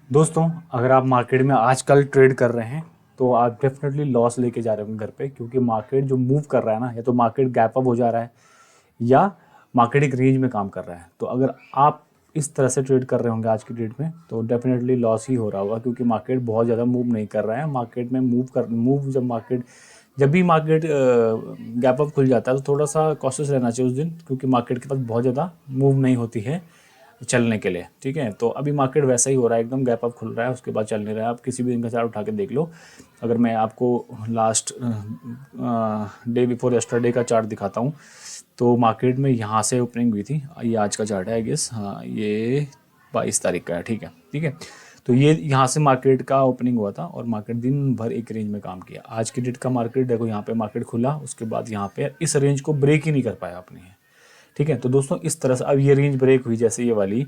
दोस्तों, अगर आप मार्केट में आजकल ट्रेड कर रहे हैं तो आप डेफिनेटली लॉस लेके जा रहे होंगे घर पे, क्योंकि मार्केट जो मूव कर रहा है ना, या तो मार्केट गैप अप हो जा रहा है या मार्केट एक रेंज में काम कर रहा है। तो अगर आप इस तरह से ट्रेड कर रहे होंगे आज की डेट में, तो डेफिनेटली लॉस ही हो रहा होगा, क्योंकि मार्केट बहुत ज़्यादा मूव नहीं कर रहा है। मार्केट में जब भी मार्केट गैप अप खुल जाता है तो थोड़ा सा कॉशियस रहना चाहिए उस दिन, क्योंकि मार्केट के पास बहुत ज़्यादा मूव नहीं होती है चलने के लिए। ठीक है, तो अभी मार्केट वैसा ही हो रहा है, एकदम गैप अप खुल रहा है, उसके बाद चल नहीं रहा है। आप किसी भी दिन का चार्ट उठा के देख लो। अगर मैं आपको लास्ट डे बिफोर यस्टरडे का चार्ट दिखाता हूँ, तो मार्केट में यहाँ से ओपनिंग हुई थी। ये आज का चार्ट है आई गेस, हाँ ये 22 तारीख का है। ठीक है, ठीक है। तो ये यहाँ से मार्केट का ओपनिंग हुआ था और मार्केट दिन भर एक रेंज में काम किया। आज की डेट का मार्केट देखो, यहाँ पे मार्केट खुला, उसके बाद यहाँ पे इस रेंज को ब्रेक ही नहीं कर पाया अपने। ठीक है, तो दोस्तों इस तरह से अब ये रेंज ब्रेक हुई, जैसे ये वाली,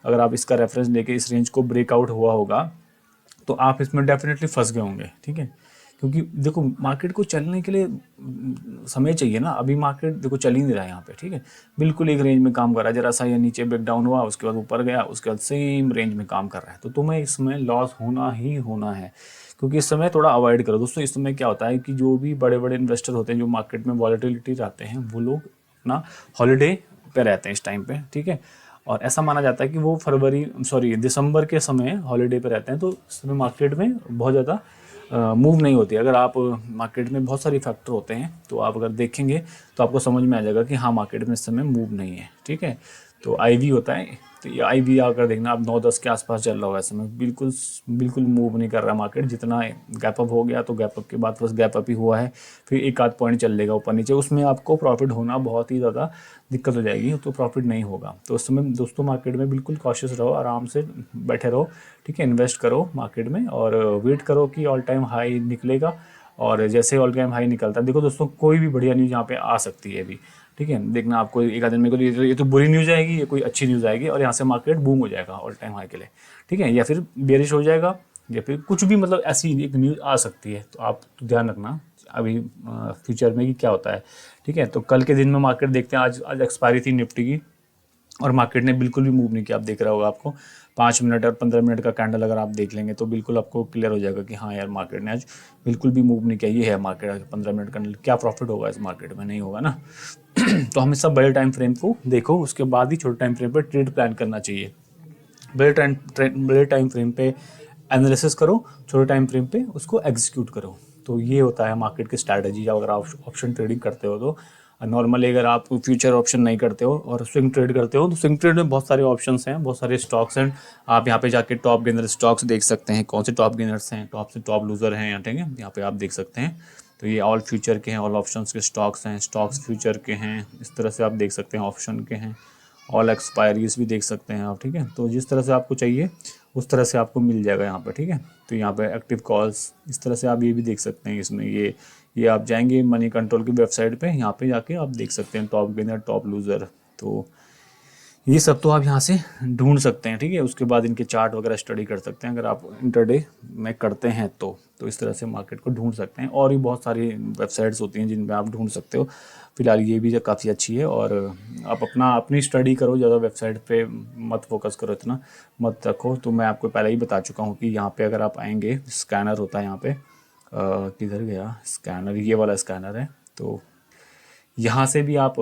अगर आप इसका रेफरेंस लेके इस रेंज को ब्रेकआउट हुआ होगा तो आप इसमें डेफिनेटली फंस गए होंगे। ठीक है, क्योंकि देखो मार्केट को चलने के लिए समय चाहिए ना। अभी मार्केट देखो चल ही नहीं रहा है यहाँ पे। ठीक है, बिल्कुल एक रेंज में काम कर रहा है, जरा सा ये नीचे ब्रेक डाउन हुआ, उसके बाद ऊपर गया, उसके बाद सेम रेंज में काम कर रहा है। तो तुम्हें इसमें लॉस होना ही होना है, क्योंकि इस समय थोड़ा अवॉइड करो। दोस्तों इस समय क्या होता है कि जो भी बड़े बड़े इन्वेस्टर होते हैं, जो मार्केट में वॉलेटिलिटी रहते हैं, वो लोग अपना हॉलीडे पे रहते हैं इस टाइम पे। ठीक है, और ऐसा माना जाता है कि वो दिसंबर के समय हॉलीडे पे रहते हैं, तो इस समय मार्केट में बहुत ज़्यादा मूव नहीं होती। अगर आप मार्केट में बहुत सारे फैक्टर होते हैं, तो आप अगर देखेंगे तो आपको समझ में आ जाएगा कि हाँ मार्केट में इस समय मूव नहीं है। ठीक है, तो आईवी होता है, तो ये आईवी आकर देखना आप 9-10 के आसपास चल रहा होगा इस समय। बिल्कुल बिल्कुल मूव नहीं कर रहा मार्केट। जितना गैप अप हो गया तो गैप अप के बाद बस गैप अप ही हुआ है, फिर एक आध पॉइंट चल लेगा ऊपर नीचे, उसमें आपको प्रॉफिट होना बहुत ही ज़्यादा दिक्कत हो जाएगी, तो प्रॉफिट नहीं होगा। तो उस समय दोस्तों मार्केट में बिल्कुल कॉशियस रहो, आराम से बैठे रहो। ठीक है, इन्वेस्ट करो मार्केट में और वेट करो कि ऑल टाइम हाई निकलेगा। और जैसे ऑल टाइम हाई निकलता है, देखो दोस्तों कोई भी बढ़िया न्यूज़ यहाँ पे आ सकती है अभी। ठीक है, देखना आपको एक आध दिन में को ये तो बुरी न्यूज़ आएगी, ये कोई अच्छी न्यूज़ आएगी और यहाँ से मार्केट बूम हो जाएगा ऑल टाइम हाई के लिए। ठीक है, या फिर बेरिश हो जाएगा, या फिर कुछ भी, मतलब ऐसी एक न्यूज़ आ सकती है। तो आप तो ध्यान रखना अभी फ्यूचर में कि क्या होता है। ठीक है, तो कल के दिन में मार्केट देखते हैं। आज आज एक्सपायरी थी निफ्टी की और मार्केट ने बिल्कुल भी मूव नहीं किया। आप देख रहा होगा, आपको 5 मिनट और 15 मिनट का कैंडल अगर आप देख लेंगे तो बिल्कुल आपको क्लियर हो जाएगा कि हाँ यार मार्केट ने आज बिल्कुल भी मूव नहीं किया। ये है मार्केट 15 मिनट कैंडल, क्या प्रॉफिट होगा इस मार्केट में? नहीं होगा ना। तो हमेशा बड़े टाइम फ्रेम को देखो, उसके बाद ही छोटे टाइम फ्रेम पर ट्रेड प्लान करना चाहिए। बड़े टाइम फ्रेम पे एनालिसिस करो, छोटे टाइम फ्रेम पे उसको एग्जीक्यूट करो। तो ये होता है मार्केट की स्ट्रैटेजी। अगर आप ऑप्शन ट्रेडिंग करते हो तो नॉर्मली, अगर आप फ्यूचर ऑप्शन नहीं करते हो और स्विंग ट्रेड करते हो, तो स्विंग ट्रेड में बहुत सारे ऑप्शंस हैं, बहुत सारे स्टॉक्स हैं। आप यहाँ पे जाके टॉप गेनर स्टॉक्स देख सकते हैं, कौन से टॉप गेनर्स हैं, टॉप से टॉप लूजर हैं यहाँ। ठीक है, यहाँ पे आप देख सकते हैं। तो ये ऑल फ्यूचर के हैं, ऑल ऑप्शंस के स्टॉक्स हैं, स्टॉक्स फ्यूचर के हैं, इस तरह से आप देख सकते हैं। ऑप्शन के हैं, ऑल एक्सपायरीज भी देख सकते हैं आप। ठीक है, तो जिस तरह से आपको चाहिए उस तरह से आपको मिल जाएगा यहाँ पर। ठीक है, तो यहाँ पे एक्टिव कॉल्स, इस तरह से आप ये भी देख सकते हैं। इसमें ये आप जाएंगे मनी कंट्रोल की वेबसाइट पे, यहाँ पे जाके आप देख सकते हैं टॉप गेनर, टॉप लूज़र। तो ये सब तो आप यहाँ से ढूंढ सकते हैं। ठीक है, उसके बाद इनके चार्ट वगैरह स्टडी कर सकते हैं अगर आप इंटरडे में करते हैं तो इस तरह से मार्केट को ढूंढ सकते हैं। और भी बहुत सारी वेबसाइट्स होती हैं जिन पे आप ढूंढ सकते हो। फिलहाल ये भी काफ़ी अच्छी है। और आप अपनी स्टडी करो, ज़्यादा वेबसाइट पे मत फोकस करो, इतना मत रखो। तो मैं आपको पहले ही बता चुका हूँ कि यहाँ पे अगर आप आएंगे, स्कैनर होता है यहाँ पे, किधर गया स्कैनर, ये वाला स्कैनर है। तो यहाँ से भी आप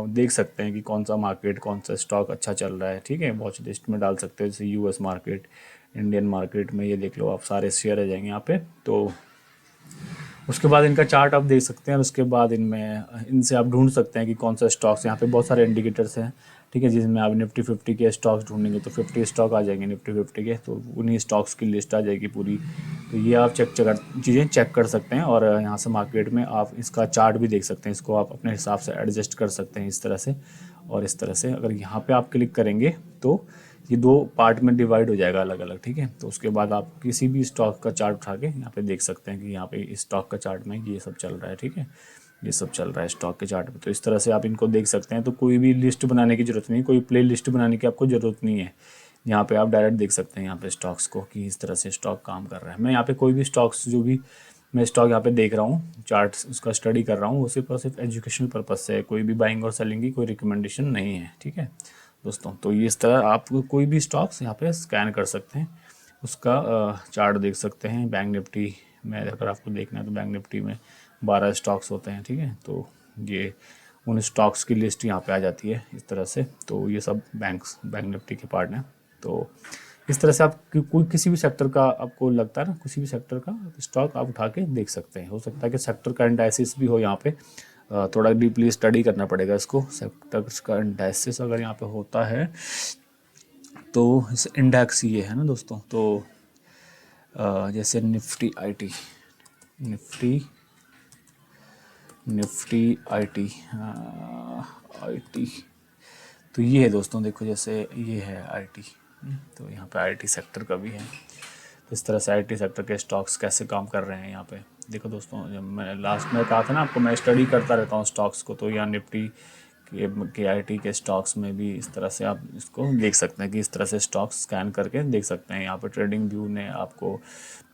देख सकते हैं कि कौन सा मार्केट, कौन सा स्टॉक अच्छा चल रहा है। ठीक है, वॉच लिस्ट में डाल सकते हैं, जैसे यूएस मार्केट, इंडियन मार्केट में, ये देख लो आप, सारे शेयर आ जाएंगे यहाँ पे। तो उसके बाद इनका चार्ट आप देख सकते हैं और उसके बाद इनसे आप ढूंढ सकते हैं कि कौन सा स्टॉक्स, यहाँ पे बहुत सारे इंडिकेटर्स हैं। ठीक है, जिसमें आप निफ्टी 50 के स्टॉक्स ढूंढेंगे तो 50 स्टॉक आ जाएंगे निफ्टी 50 के, तो उन्हीं स्टॉक्स की लिस्ट आ जाएगी पूरी। तो ये आप चीज़ें चेक कर सकते हैं। और यहाँ से मार्केट में आप इसका चार्ट भी देख सकते हैं, इसको आप अपने हिसाब से एडजस्ट कर सकते हैं इस तरह से और इस तरह से। अगर यहाँ पे आप क्लिक करेंगे तो ये दो पार्ट में डिवाइड हो जाएगा अलग अलग। ठीक है, तो उसके बाद आप किसी भी स्टॉक का चार्ट उठा के यहाँ पे देख सकते हैं कि यहाँ पे इस स्टॉक का चार्ट में ये सब चल रहा है। ठीक है, ये सब चल रहा है स्टॉक के चार्ट में। तो इस तरह से आप इनको देख सकते हैं। तो कोई भी लिस्ट बनाने की ज़रूरत नहीं, कोई प्ले लिस्ट बनाने की आपको ज़रूरत नहीं है। यहाँ पे आप डायरेक्ट देख सकते हैं यहाँ पे स्टॉक्स को कि इस तरह से स्टॉक काम कर रहा है। मैं यहाँ पे कोई भी स्टॉक्स, जो भी मैं स्टॉक यहाँ पे देख रहा हूँ, चार्ट उसका स्टडी कर रहा हूँ, वो सिर्फ एजुकेशनल पर्पज़ से है। कोई भी बाइंग और सेलिंग की कोई रिकमेंडेशन नहीं है। ठीक है दोस्तों, तो ये इस तरह आप कोई भी स्टॉक्स यहाँ पे स्कैन कर सकते हैं। उसका चार्ट देख सकते हैं। बैंक निफ्टी में अगर आपको देखना है तो बैंक निफ्टी में 12 स्टॉक्स होते हैं, ठीक है। तो ये उन स्टॉक्स की लिस्ट यहाँ पे आ जाती है इस तरह से। तो ये सब बैंक निफ्टी के पार्ट हैं। तो इस तरह से आप कोई किसी भी सेक्टर का आपको लगता है ना, किसी भी सेक्टर का स्टॉक आप उठा के देख सकते हैं। हो सकता है कि सेक्टर का एनालिसिस भी हो यहाँ पे, थोड़ा डीपली स्टडी करना पड़ेगा इसको। सेक्टर का एनालिसिस अगर यहाँ पे होता है तो इस इंडेक्स ये है ना दोस्तों। तो जैसे Nifty IT, Nifty Nifty IT IT, तो ये है दोस्तों। देखो जैसे ये है आईटी, तो यहाँ पे आईटी सेक्टर का भी है। तो इस तरह से आईटी सेक्टर के स्टॉक्स कैसे काम कर रहे हैं यहाँ पे देखो दोस्तों। जब मैं लास्ट में कहा था ना आपको, मैं स्टडी करता रहता हूँ स्टॉक्स को, तो यहाँ निफ्टी के आईटी के स्टॉक्स में भी इस तरह से आप इसको देख सकते हैं कि इस तरह से स्टॉक्स स्कैन करके देख सकते हैं। यहाँ पे ट्रेडिंग व्यू ने आपको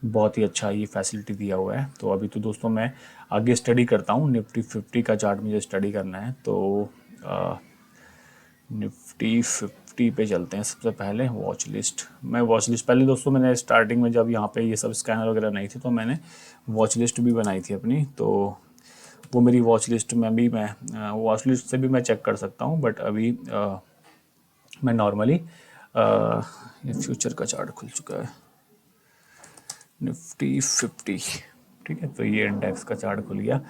बहुत ही अच्छा ये फैसिलिटी दिया हुआ है। तो अभी तो दोस्तों मैं आगे स्टडी करता हूँ, निफ्टी 50 का चार्ट मुझे स्टडी करना है। तो निफ्टी 50 पे चलते हैं। सबसे पहले वॉच लिस्ट, मैं वॉच लिस्ट पहले दोस्तों मैंने स्टार्टिंग में जब यहाँ पे ये सब स्कैनर वगैरह नहीं थे तो मैंने वॉच लिस्ट भी बनाई थी अपनी। तो वो मेरी वॉच लिस्ट में भी मैं वॉच लिस्ट से भी मैं चेक कर सकता हूँ। बट अभी मैं नॉर्मली ये फ्यूचर का चार्ट खुल चुका है, निफ्टी 50, ठीक है। तो ये इंडेक्स का चार्ट खुल गया।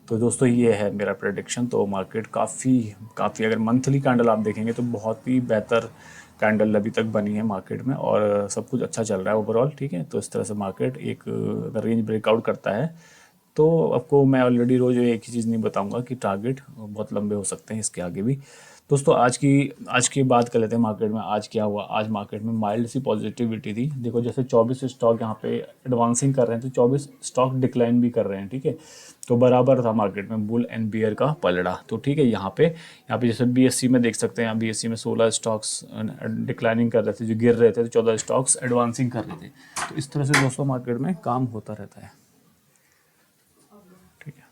तो दोस्तों ये है मेरा प्रेडिक्शन। तो मार्केट काफ़ी अगर मंथली कैंडल आप देखेंगे तो बहुत ही बेहतर कैंडल अभी तक बनी है मार्केट में, और सब कुछ अच्छा चल रहा है ओवरऑल, ठीक है। तो इस तरह से मार्केट एक अगर रेंज ब्रेकआउट करता है तो आपको मैं ऑलरेडी रोज़ एक ही चीज़ नहीं बताऊंगा कि टारगेट बहुत लंबे हो सकते हैं इसके आगे भी। दोस्तों आज की बात कर लेते हैं मार्केट में आज क्या हुआ। आज मार्केट में माइल्ड सी पॉजिटिविटी थी। देखो जैसे 24 स्टॉक यहाँ पे एडवांसिंग कर रहे हैं तो 24 स्टॉक डिक्लाइन भी कर रहे हैं, ठीक है। तो बराबर था मार्केट में बुल एंड बियर का पलड़ा। तो ठीक है, यहाँ पे जैसे बीएससी में देख सकते हैं, बीएससी में 16 स्टॉक्स डिक्लाइनिंग कर रहे थे, जो गिर रहे थे, तो 14 स्टॉक्स एडवांसिंग कर रहे थे। तो इस तरह से दोस्तों मार्केट में काम होता रहता है, ठीक है।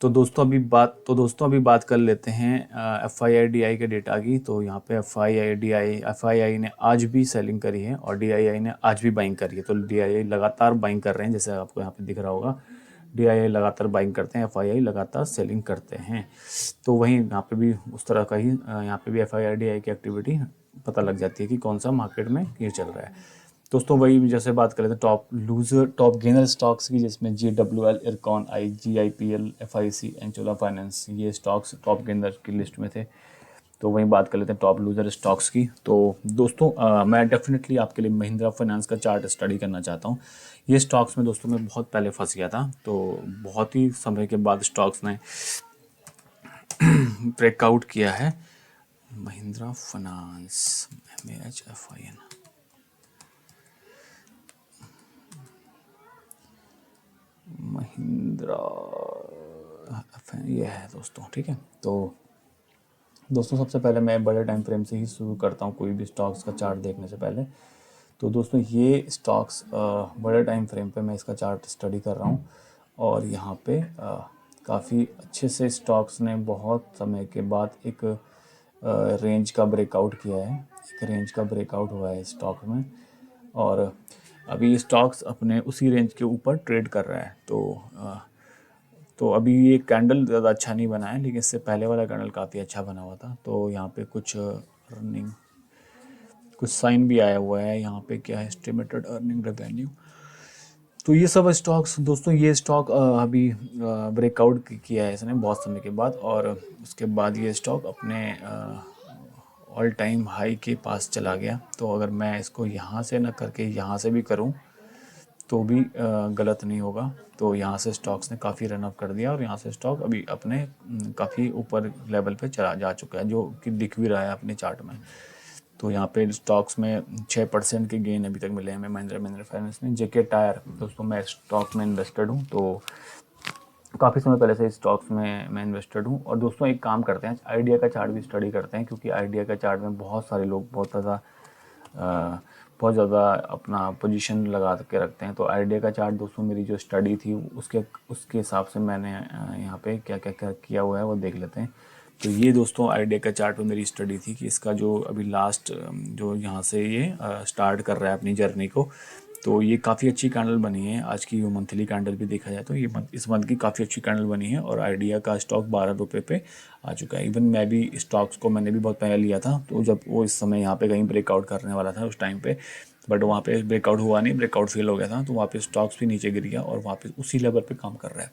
तो दोस्तों अभी बात कर लेते हैं FII के डेटा की। तो यहाँ पे FII ने आज भी सेलिंग करी है और DII ने आज भी बाइंग करी है। तो DII लगातार बाइंग कर रहे हैं, जैसे आपको यहाँ पे दिख रहा होगा। DII लगातार बाइंग करते हैं, FII लगातार सेलिंग करते हैं। तो वहीं यहाँ पे भी उस तरह का ही यहाँ पे भी FII DII की एक्टिविटी पता लग जाती है कि कौन सा मार्केट में ये चल रहा है। दोस्तों वही जैसे बात करें तो टॉप गेनर स्टॉक्स की, जिसमें JWL, इरकॉन, GIPL, FIC, एंचोला फाइनेंस, ये स्टॉक्स टॉप गेनर की लिस्ट में थे। तो वहीं बात कर लेते हैं टॉप लूजर स्टॉक्स की। तो दोस्तों मैं डेफिनेटली आपके लिए महिंद्रा फाइनेंस का चार्ट स्टडी करना चाहता हूँ। ये स्टॉक्स में दोस्तों मैं बहुत पहले फंस गया था, तो बहुत ही समय के बाद स्टॉक्स ने ब्रेकआउट किया है। महिंद्रा फाइनेंस, MAHFIN, महिंद्रा, ये है दोस्तों, ठीक है। तो दोस्तों सबसे पहले मैं बड़े टाइम फ्रेम से ही शुरू करता हूँ कोई भी स्टॉक्स का चार्ट देखने से पहले। तो दोस्तों ये स्टॉक्स बड़े टाइम फ्रेम पे मैं इसका चार्ट स्टडी कर रहा हूँ, और यहाँ पे काफ़ी अच्छे से स्टॉक्स ने बहुत समय के बाद एक रेंज का ब्रेकआउट किया है। एक रेंज का ब्रेकआउट हुआ है स्टॉक में, और अभी स्टॉक्स अपने उसी रेंज के ऊपर ट्रेड कर रहा है। तो अभी ये कैंडल ज़्यादा अच्छा नहीं बना है, लेकिन इससे पहले वाला कैंडल काफ़ी अच्छा बना हुआ था। तो यहाँ पे कुछ साइन भी आया हुआ है। यहाँ पे क्या है, एस्टिमेटेड अर्निंग रेवेन्यू। तो ये सब स्टॉक्स दोस्तों, ये स्टॉक अभी ब्रेकआउट किया है इसने बहुत समय के बाद, और उसके बाद ये स्टॉक अपने ऑल टाइम हाई के पास चला गया। तो अगर मैं इसको यहाँ से ना करके यहाँ से भी करूँ तो भी गलत नहीं होगा। तो यहाँ से स्टॉक्स ने काफ़ी रन अप कर दिया, और यहाँ से स्टॉक अभी अपने काफ़ी ऊपर लेवल पे चला जा चुका है, जो कि दिख भी रहा है अपने चार्ट में। तो यहाँ पे स्टॉक्स में 6% के गेन अभी तक मिले हैं महिंद्रा फाइनेंस में। JK टायर दोस्तों, मैं स्टॉक में इन्वेस्टेड हूँ, तो काफ़ी समय पहले से स्टॉक्स में मैं इन्वेस्टेड हूँ। और दोस्तों एक काम करते हैं, आइडिया का चार्ट भी स्टडी करते हैं, क्योंकि आइडिया का चार्ट में बहुत सारे लोग बहुत ज़्यादा अपना पोजीशन लगा के रखते हैं। तो आइडिया का चार्ट दोस्तों, मेरी जो स्टडी थी उसके हिसाब से मैंने यहाँ पे क्या क्या किया हुआ है वो देख लेते हैं। तो ये दोस्तों आइडिया का चार्ट में मेरी स्टडी थी कि इसका जो अभी लास्ट जो यहाँ से ये स्टार्ट कर रहा है अपनी जर्नी को, तो ये काफ़ी अच्छी कैंडल बनी है। आज की मंथली कैंडल भी देखा जाए तो ये इस मंथ की काफ़ी अच्छी कैंडल बनी है और आइडिया का स्टॉक 12 रुपये पे आ चुका है। इवन मैं भी स्टॉक्स को मैंने भी बहुत पहले लिया था, तो जब वो इस समय यहाँ पे कहीं ब्रेकआउट करने वाला था उस टाइम पे, बट वहाँ पे ब्रेकआउट हुआ नहीं, ब्रेकआउट फेल हो गया था, तो वहाँ पे स्टॉक्स भी नीचे गिर गया और वापस उसी लेवल पे काम कर रहा है।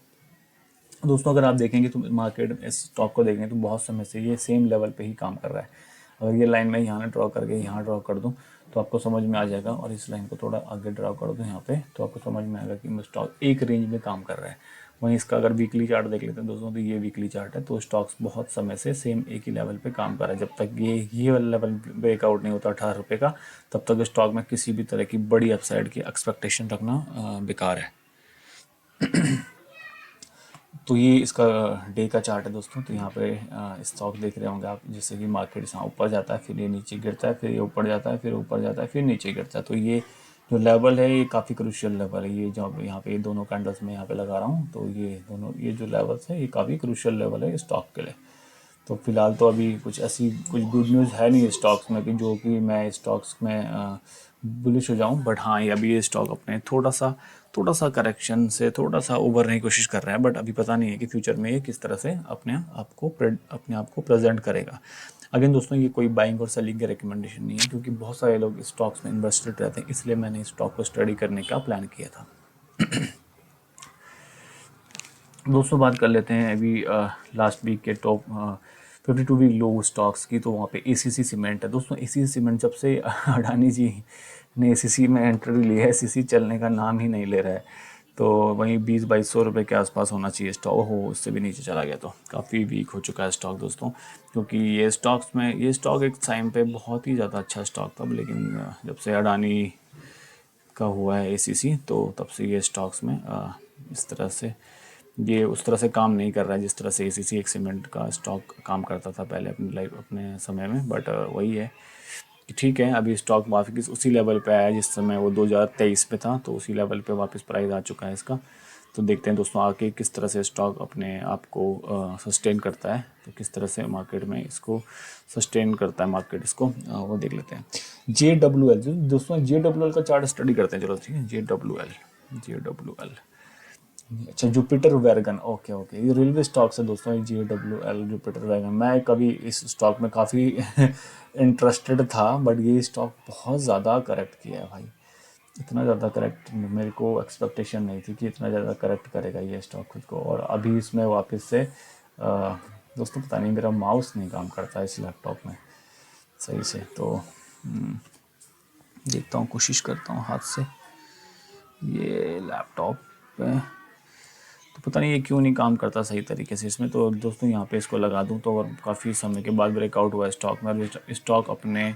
दोस्तों अगर आप देखेंगे तो मार्केट इस स्टॉक को देखेंगे तो बहुत समय से ये सेम लेवल पे ही काम कर रहा है। अगर ये लाइन मैं यहाँ ना ड्रॉ करके यहाँ ड्रॉ कर दूँ तो आपको समझ में आ जाएगा, और इस लाइन को थोड़ा आगे ड्रॉ कर दूँ यहाँ पे तो आपको समझ में आएगा कि स्टॉक एक रेंज में काम कर रहा है। वहीं इसका अगर वीकली चार्ट देख लेते हैं दोस्तों, तो ये वीकली चार्ट है, तो स्टॉक्स बहुत समय से सेम एक ही लेवल पे काम कर रहा है। जब तक ये वाला लेवल ब्रेकआउट नहीं होता 18 रुपये का, तब तक स्टॉक में किसी भी तरह की बड़ी अपसाइड की एक्सपेक्टेशन रखना बेकार है। तो ये इसका डे का चार्ट है दोस्तों। तो यहाँ पे स्टॉक देख रहे होंगे आप, जैसे कि मार्केट यहाँ ऊपर जाता है, फिर ये नीचे गिरता है, फिर ये ऊपर जाता है, फिर ऊपर जाता है, फिर नीचे गिरता है। तो ये जो लेवल है ये काफ़ी क्रूशियल लेवल है। ये जो यहाँ पे दोनों कैंडल्स में यहाँ पे लगा रहा हूँ, तो ये दोनों ये जो लेवल्स है ये काफ़ी क्रूशियल लेवल है स्टॉक के लिए। तो फिलहाल तो अभी कुछ गुड न्यूज़ है नहीं स्टॉक्स में कि जो कि मैं स्टॉक्स में बुलिश हो जाऊं, बट हाँ ये अभी ये स्टॉक अपने थोड़ा सा करेक्शन से थोड़ा सा उभरने की कोशिश कर रहा है, बट अभी पता नहीं है कि फ्यूचर में ये किस तरह से अपने आप को प्रेजेंट करेगा। अगेन दोस्तों ये कोई बाइंग और सेलिंग की रिकमेंडेशन नहीं है, क्योंकि बहुत सारे लोग स्टॉक्स में इन्वेस्टेड रहते हैं, इसलिए मैंने स्टॉक को स्टडी करने का प्लान किया था। दोस्तों बात कर लेते हैं अभी लास्ट वीक के टॉप 52 वीक लो स्टॉक्स की। तो वहाँ पे एसीसी सीमेंट है दोस्तों। एसीसी सीमेंट जब से अडानी जी ने एसीसी में एंट्री ली है, एसीसी चलने का नाम ही नहीं ले रहा है। तो वहीं 20-2200 रुपये के आसपास होना चाहिए स्टॉक, हो उससे भी नीचे चला गया, तो काफ़ी वीक हो चुका है स्टॉक दोस्तों। क्योंकि ये स्टॉक एक टाइम पे बहुत ही ज़्यादा अच्छा स्टॉक था, लेकिन जब से अडानी का हुआ है एसीसी, तो तब से ये स्टॉक्स में इस तरह से ये उस तरह से काम नहीं कर रहा है जिस तरह से एसीसी एक सीमेंट का स्टॉक काम करता था पहले अपने समय में। बट वही है कि ठीक है, अभी स्टॉक वापस उसी लेवल पे आया जिस समय वो 2023 पे था, तो उसी लेवल पे वापस प्राइस आ चुका है इसका। तो देखते हैं दोस्तों आगे किस तरह से स्टॉक अपने आप को सस्टेन करता है, तो किस तरह से मार्केट में इसको सस्टेन करता है मार्केट इसको, वो देख लेते हैं। JWL दोस्तों, JWL का चार्ट स्टडी करते हैं, चलो ठीक है। JWL अच्छा, जुपिटर वैगन, ओके ये रेलवे स्टॉक्स है दोस्तों। JWL जुपिटर वैगन, मैं कभी इस स्टॉक में काफ़ी इंटरेस्टेड था, बट ये स्टॉक बहुत ज़्यादा करेक्ट किया है भाई। इतना ज़्यादा करेक्ट मेरे को एक्सपेक्टेशन नहीं थी कि इतना ज़्यादा करेक्ट करेगा ये स्टॉक खुद को। और अभी इसमें वापस से दोस्तों पता नहीं, मेरा माउस नहीं काम करता इस लैपटॉप में सही से, तो देखता हूँ, कोशिश करता हूँ हाथ से। ये लैपटॉप पे तो पता नहीं ये क्यों नहीं काम करता सही तरीके से इसमें। तो दोस्तों यहाँ पे इसको लगा दूँ तो, और काफ़ी समय के बाद ब्रेकआउट हुआ है स्टॉक में। स्टॉक अपने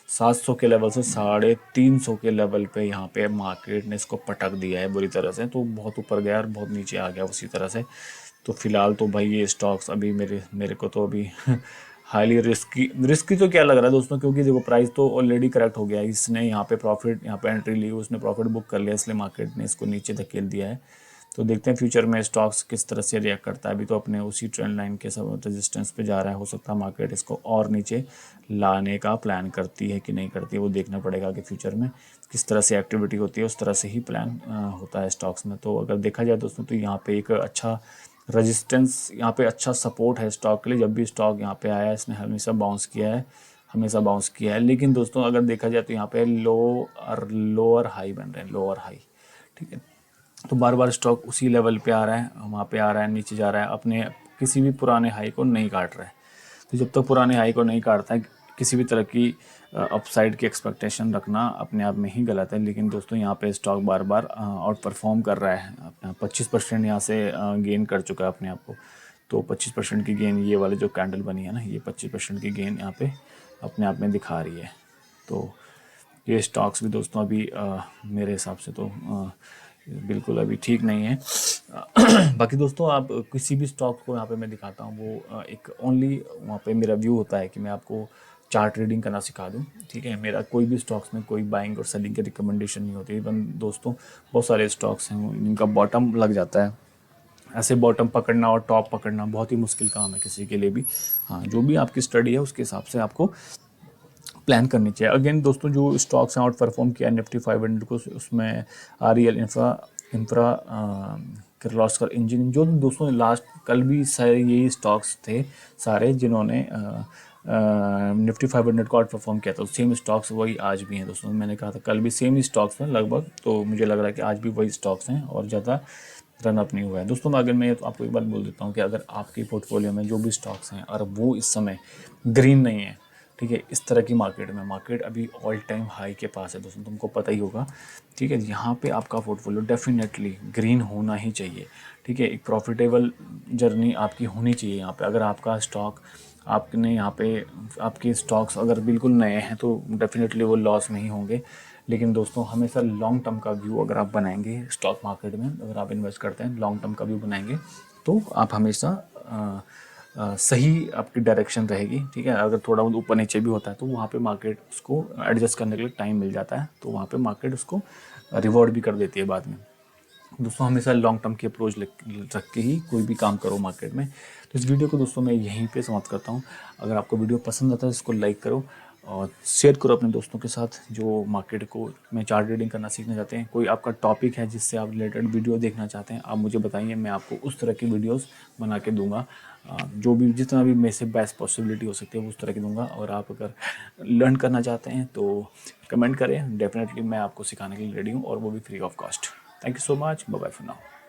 700 के लेवल से 350 के लेवल पे यहाँ पे मार्केट ने इसको पटक दिया है बुरी तरह से। तो बहुत ऊपर गया और बहुत नीचे आ गया उसी तरह से। तो फिलहाल तो भाई ये स्टॉक्स अभी मेरे को तो अभी हाईली रिस्की तो क्या लग रहा है दोस्तों, क्योंकि देखो प्राइस तो ऑलरेडी करेक्ट हो गया है। इसने यहाँ पे एंट्री ली, उसने प्रॉफिट बुक कर लिया, इसलिए मार्केट ने इसको नीचे धकेल दिया है। तो देखते हैं फ्यूचर में स्टॉक्स किस तरह से रिएक्ट करता है। अभी तो अपने उसी ट्रेंड लाइन के सब रेजिस्टेंस पे जा रहा है, हो सकता है मार्केट इसको और नीचे लाने का प्लान करती है कि नहीं करती है, वो देखना पड़ेगा कि फ्यूचर में किस तरह से एक्टिविटी होती है, उस तरह से ही प्लान होता है स्टॉक्स में। तो अगर देखा जाए दोस्तों, तो यहाँ पे एक अच्छा रेजिस्टेंस, यहाँ पे अच्छा सपोर्ट है स्टॉक के लिए। जब भी स्टॉक यहाँ पे आया इसने हमेशा बाउंस किया है। लेकिन दोस्तों अगर देखा जाए तो यहाँ पे लोअर हाई बन रहे हैं, लोअर हाई, ठीक है। तो बार बार स्टॉक उसी लेवल पे आ रहा है, वहाँ पे आ रहा है, नीचे जा रहा है, अपने किसी भी पुराने हाई को नहीं काट रहा है। तो जब तक पुराने हाई को नहीं काटता है, किसी भी तरह की अपसाइड की एक्सपेक्टेशन रखना अपने आप में ही गलत है। लेकिन दोस्तों यहाँ पे स्टॉक बार बार आउट परफॉर्म कर रहा है, अपना 25% यहाँ से गेन कर चुका है अपने आप को। तो 25% की गेन ये वाले जो कैंडल बनी है ना, ये 25% की गेन यहाँ पे अपने आप में दिखा रही है। तो ये स्टॉक्स भी दोस्तों अभी मेरे हिसाब से तो बिल्कुल अभी ठीक नहीं है। बाकी दोस्तों आप किसी भी स्टॉक को यहाँ पे मैं दिखाता हूँ, वो एक ओनली वहाँ पे मेरा व्यू होता है कि मैं आपको चार्ट रीडिंग करना सिखा दूँ, ठीक है। मेरा कोई भी स्टॉक्स में कोई बाइंग और सेलिंग की रिकमेंडेशन नहीं होती। इवन दोस्तों बहुत सारे स्टॉक्स हैं जिनका बॉटम लग जाता है, ऐसे बॉटम पकड़ना और टॉप पकड़ना बहुत ही मुश्किल काम है किसी के लिए भी। हाँ, जो भी आपकी स्टडी है उसके हिसाब से आपको प्लान करनी चाहिए। अगेन दोस्तों, जो स्टॉक्स हैं आउट परफॉर्म किया निफ्टी 500 को, उसमें REL infra infra Kirloskar engineering, जो दोस्तों लास्ट कल भी सारे यही स्टॉक्स थे सारे जिन्होंने निफ्टी 500 को आउट परफॉर्म किया था। सेम स्टॉक्स वही आज भी हैं दोस्तों। मैंने कहा था कल भी सेम ही स्टॉक्स हैं लगभग, तो मुझे लग रहा है कि आज भी वही स्टॉक्स हैं और ज़्यादा रन अप नहीं हुआ है दोस्तों। अगर मैं तो आपको एक बात बोल देता हूँ कि अगर आपके पोर्टफोलियो में जो भी स्टॉक्स हैं और वो इस समय ग्रीन नहीं है, ठीक है, इस तरह की मार्केट अभी ऑल टाइम हाई के पास है दोस्तों, तुमको पता ही होगा, ठीक है। यहाँ पे आपका पोर्टफोलियो डेफिनेटली ग्रीन होना ही चाहिए, ठीक है। एक प्रॉफिटेबल जर्नी आपकी होनी चाहिए यहाँ पे। अगर आपका स्टॉक आपने यहाँ पे आपके स्टॉक्स अगर बिल्कुल नए हैं तो डेफिनेटली वो लॉस में ही होंगे। लेकिन दोस्तों, हमेशा लॉन्ग टर्म का व्यू अगर आप बनाएंगे स्टॉक मार्केट में, अगर आप इन्वेस्ट करते हैं लॉन्ग टर्म का व्यू बनाएंगे तो आप हमेशा सही आपकी डायरेक्शन रहेगी, ठीक है। अगर थोड़ा बहुत ऊपर नीचे भी होता है तो वहाँ पे मार्केट उसको एडजस्ट करने के लिए टाइम मिल जाता है, तो वहाँ पे मार्केट उसको रिवॉर्ड भी कर देती है बाद में। दोस्तों, हमेशा लॉन्ग टर्म की अप्रोच रख के ही कोई भी काम करो मार्केट में। तो इस वीडियो को दोस्तों मैं यहीं पे समाप्त करता हूँ। अगर आपको वीडियो पसंद आता है इसको लाइक करो और शेयर करो अपने दोस्तों के साथ जो मार्केट को में चार्ट ट्रेडिंग करना सीखना चाहते हैं। कोई आपका टॉपिक है जिससे आप रिलेटेड वीडियो देखना चाहते हैं, आप मुझे बताइए, मैं आपको उस तरह की वीडियोस बना के दूंगा। जो भी जितना भी मेरे से बेस्ट पॉसिबिलिटी हो सकती है वो उस तरह की दूंगा। और आप अगर लर्न करना चाहते हैं तो कमेंट करें, डेफिनेटली मैं आपको सिखाने के लिए रेडी हूँ, और वो भी free of cost. Thank you so much, bye bye for now.